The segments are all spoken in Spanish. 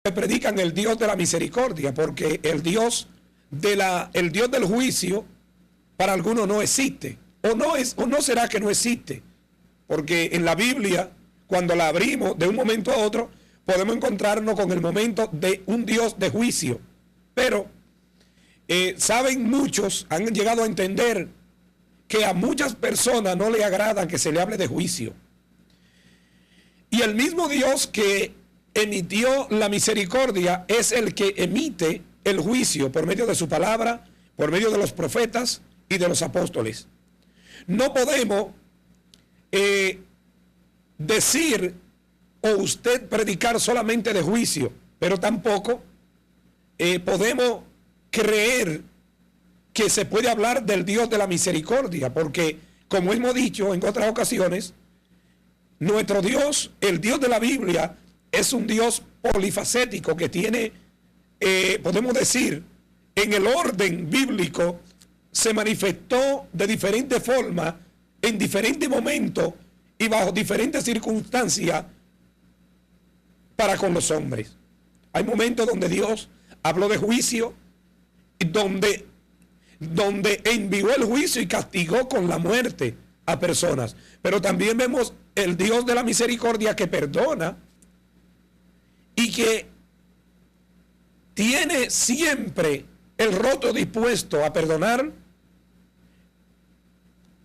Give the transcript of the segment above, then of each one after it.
que predican el Dios de la misericordia, porque el Dios del juicio para algunos no existe, o no será que no existe, porque en la Biblia, cuando la abrimos de un momento a otro, podemos encontrarnos con el momento de un Dios de juicio. Pero saben muchos, han llegado a entender que a muchas personas no le agrada que se le hable de juicio. Y el mismo Dios que emitió la misericordia es el que emite el juicio por medio de su palabra, por medio de los profetas y de los apóstoles. No podemos decir o usted predicar solamente de juicio, pero tampoco podemos creer que se puede hablar del Dios de la misericordia, porque como hemos dicho en otras ocasiones, nuestro Dios, el Dios de la Biblia, es un Dios polifacético que tiene, podemos decir, en el orden bíblico se manifestó de diferente forma, en diferentes momentos y bajo diferentes circunstancias para con los hombres. Hay momentos donde Dios habló de juicio, donde envió el juicio y castigó con la muerte a personas. Pero también vemos el Dios de la misericordia que perdona y que tiene siempre el rostro dispuesto a perdonar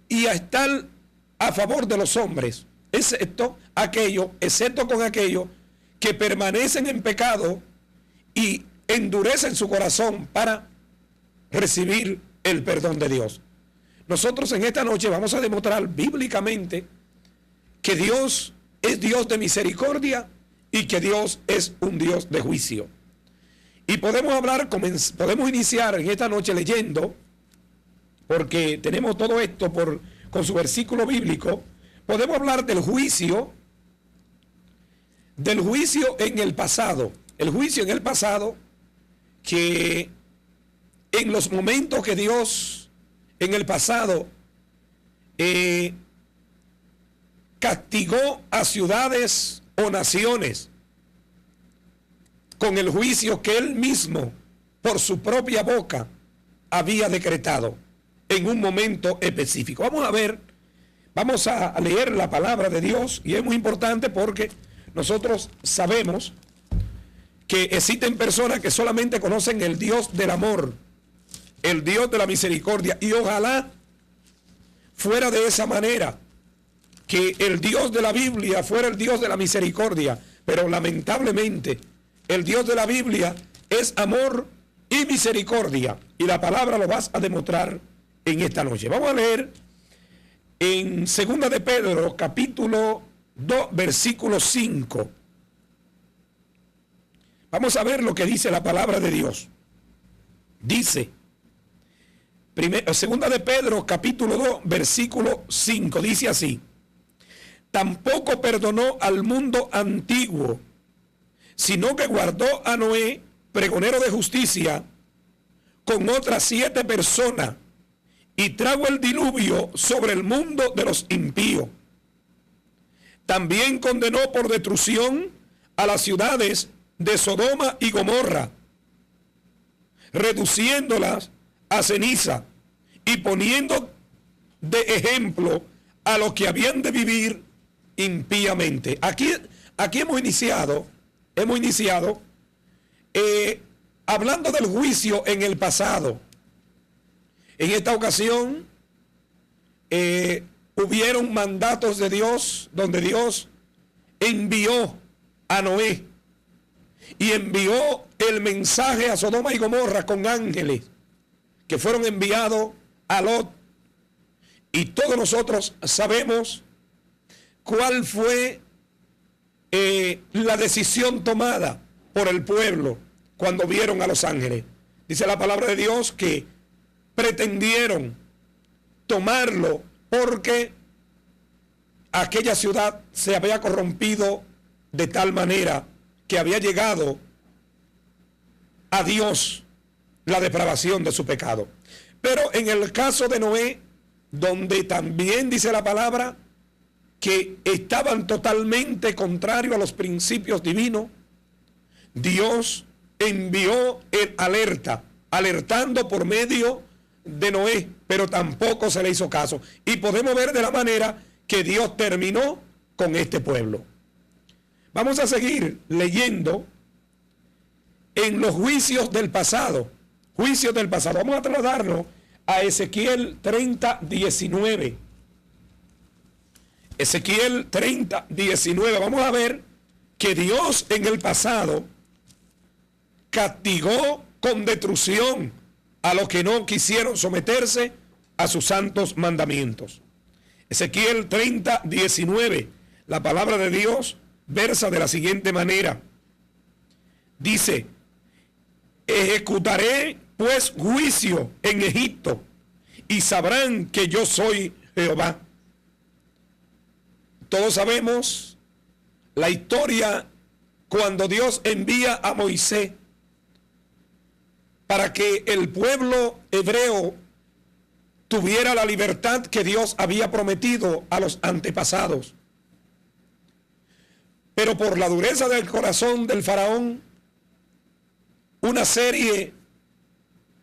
y a estar a favor de los hombres, excepto con aquellos que permanecen en pecado y endurecen su corazón para recibir el perdón de Dios. Nosotros en esta noche vamos a demostrar bíblicamente que Dios es Dios de misericordia y que Dios es un Dios de juicio. Y podemos iniciar en esta noche leyendo, porque tenemos todo esto con su versículo bíblico. Podemos hablar del juicio en el pasado. El juicio en el pasado, que en los momentos que Dios en el pasado castigó a ciudades o naciones con el juicio que Él mismo por su propia boca había decretado en un momento específico. Vamos a leer la palabra de Dios, y es muy importante porque nosotros sabemos que existen personas que solamente conocen el Dios del amor, el Dios de la misericordia, y ojalá fuera de esa manera, que el Dios de la Biblia fuera el Dios de la misericordia, pero lamentablemente el Dios de la Biblia es amor y misericordia, y la palabra lo vas a demostrar en esta noche. Vamos a leer en 2 de Pedro, capítulo 2, versículo 5. Vamos a ver lo que dice la palabra de Dios. Dice, 2 de Pedro, capítulo 2, versículo 5, dice así: tampoco perdonó al mundo antiguo, sino que guardó a Noé, pregonero de justicia, con otras 7 personas, y trajo el diluvio sobre el mundo de los impíos. También condenó por destrucción a las ciudades de Sodoma y Gomorra, reduciéndolas a ceniza y poniendo de ejemplo a los que habían de vivir impíamente. Aquí hemos iniciado hablando del juicio en el pasado. En esta ocasión hubieron mandatos de Dios donde Dios envió a Noé y envió el mensaje a Sodoma y Gomorra con ángeles que fueron enviados a Lot. Y todos nosotros sabemos cuál fue la decisión tomada por el pueblo cuando vieron a los ángeles. Dice la palabra de Dios que pretendieron tomarlo porque aquella ciudad se había corrompido de tal manera que había llegado a Dios la depravación de su pecado. Pero en el caso de Noé, donde también dice la palabra que estaban totalmente contrarios a los principios divinos, Dios envió el alerta, alertando por medio de Noé, pero tampoco se le hizo caso. Y podemos ver de la manera que Dios terminó con este pueblo. Vamos a seguir leyendo en los juicios del pasado. Juicios del pasado. Vamos a trasladarnos a Ezequiel 30, 19. Ezequiel 30, 19. Vamos a ver que Dios en el pasado castigó con destrucción a los que no quisieron someterse a sus santos mandamientos. Ezequiel 30, 19. La palabra de Dios versa de la siguiente manera. Dice: ejecutaré pues juicio en Egipto y sabrán que yo soy Jehová. Todos sabemos la historia cuando Dios envía a Moisés para que el pueblo hebreo tuviera la libertad que Dios había prometido a los antepasados. Pero por la dureza del corazón del faraón, una serie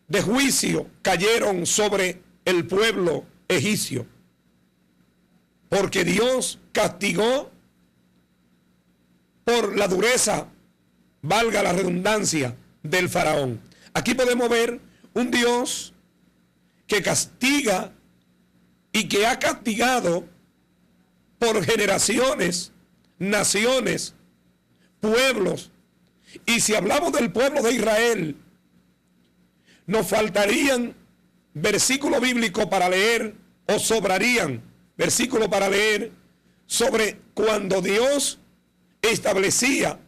de juicios cayeron sobre el pueblo egipcio, porque Dios castigó por la dureza, valga la redundancia, del faraón. Aquí podemos ver un Dios que castiga y que ha castigado por generaciones, naciones, pueblos. Y si hablamos del pueblo de Israel, nos faltarían versículos bíblicos para leer, o sobrarían versículos para leer sobre cuando Dios establecía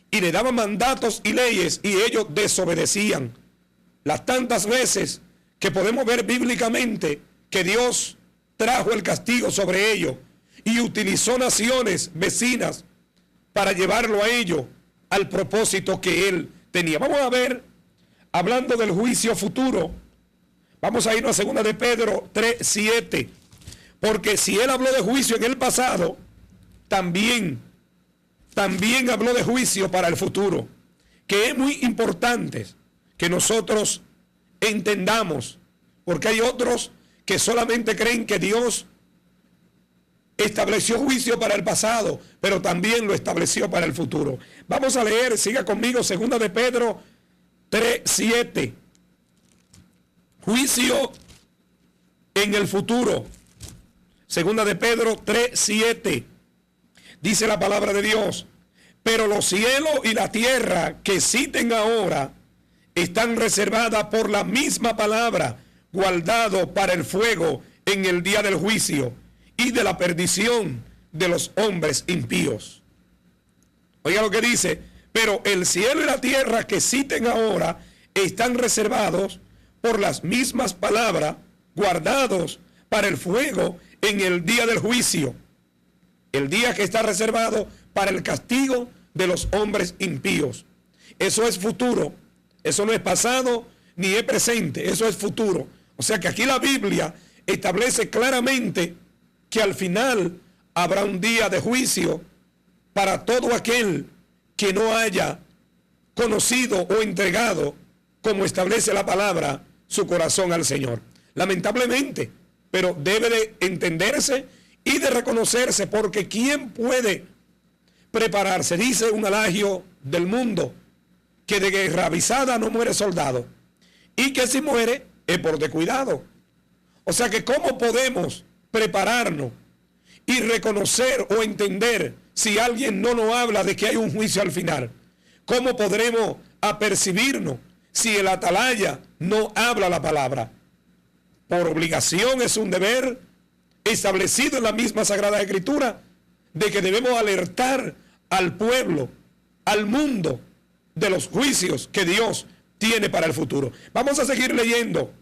y le daba mandatos y leyes y ellos desobedecían. Las tantas veces que podemos ver bíblicamente que Dios trajo el castigo sobre ellos y utilizó naciones vecinas para llevarlo a ellos al propósito que Él tenía. Vamos a ver, hablando del juicio futuro, vamos a irnos a 2 de Pedro 3, 7, porque si Él habló de juicio en el pasado, también habló de juicio para el futuro, que es muy importante que nosotros entendamos, porque hay otros que solamente creen que Dios estableció juicio para el pasado, pero también lo estableció para el futuro. Vamos a leer, siga conmigo, 2 de Pedro 3, 7. Juicio en el futuro. 2 de Pedro 3, 7. Dice la palabra de Dios: pero los cielos y la tierra que existen ahora están reservadas por la misma palabra, guardado para el fuego en el día del juicio y de la perdición de los hombres impíos. Oiga lo que dice: pero el cielo y la tierra que existen ahora están reservados por las mismas palabras, guardados para el fuego en el día del juicio. El día que está reservado para el castigo de los hombres impíos. Eso es futuro. Eso no es pasado ni es presente. Eso es futuro. O sea que aquí la Biblia establece claramente que al final habrá un día de juicio para todo aquel que no haya conocido o entregado, como establece la palabra, su corazón al Señor. Lamentablemente, pero debe de entenderse y de reconocerse, porque ¿quién puede prepararse? Dice un adagio del mundo que de guerra avisada no muere soldado, y que si muere es por descuidado. O sea que ¿cómo podemos prepararnos y reconocer o entender si alguien no nos habla de que hay un juicio al final? ¿Cómo podremos apercibirnos si el atalaya no habla la palabra? Por obligación es un deber establecido en la misma Sagrada Escritura de que debemos alertar al pueblo, al mundo, de los juicios que Dios tiene para el futuro. Vamos a seguir leyendo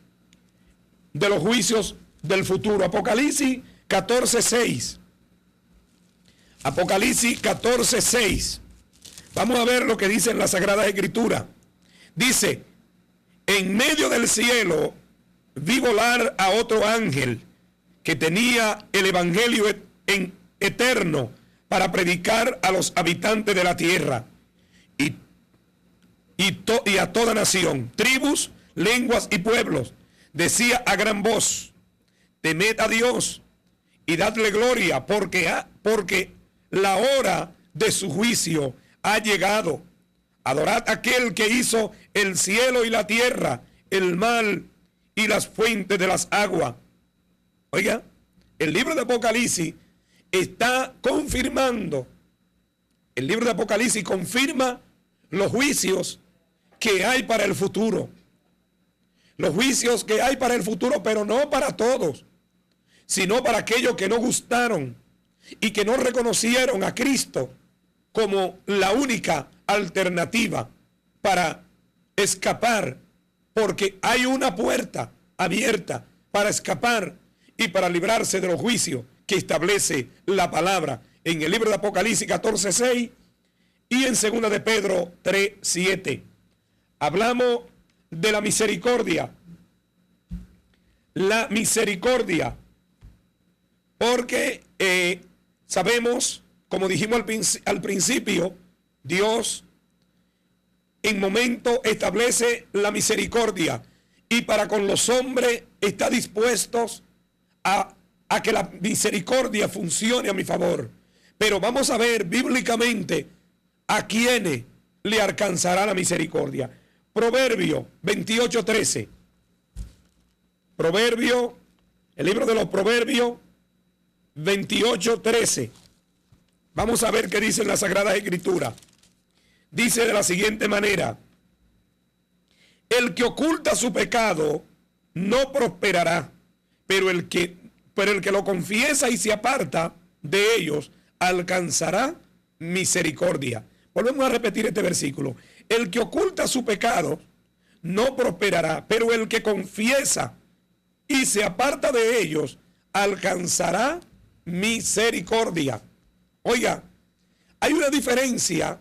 de los juicios del futuro. Apocalipsis 14:6. Apocalipsis 14:6. Vamos a ver lo que dice en la Sagrada Escritura. Dice: en medio del cielo vi volar a otro ángel que tenía el evangelio eterno para predicar a los habitantes de la tierra, y y a toda nación, tribus, lenguas y pueblos, decía a gran voz: temed a Dios y dadle gloria, porque la hora de su juicio ha llegado. Adorad a aquel que hizo el cielo y la tierra, el mar y las fuentes de las aguas. Oiga, el libro de Apocalipsis está confirmando, el libro de Apocalipsis confirma los juicios que hay para el futuro. Los juicios que hay para el futuro, pero no para todos, sino para aquellos que no gustaron y que no reconocieron a Cristo como la única alternativa para escapar, porque hay una puerta abierta para escapar y para librarse de los juicios que establece la palabra en el libro de Apocalipsis 14:6 y en 2 de Pedro 3:7. Hablamos de la misericordia. La misericordia, porque sabemos, como dijimos al principio, Dios en momento establece la misericordia y para con los hombres está dispuesto a que la misericordia funcione a mi favor. Pero vamos a ver bíblicamente a quiénes le alcanzará la misericordia. Proverbio 28:13. Proverbio, el libro de los Proverbios 28:13. Vamos a ver qué dice en la Sagrada Escritura. Dice de la siguiente manera: el que oculta su pecado no prosperará, pero el que lo confiesa y se aparta de ellos alcanzará misericordia. Volvemos a repetir este versículo. El que oculta su pecado no prosperará, pero el que confiesa y se aparta de ellos alcanzará misericordia. Oiga, hay una diferencia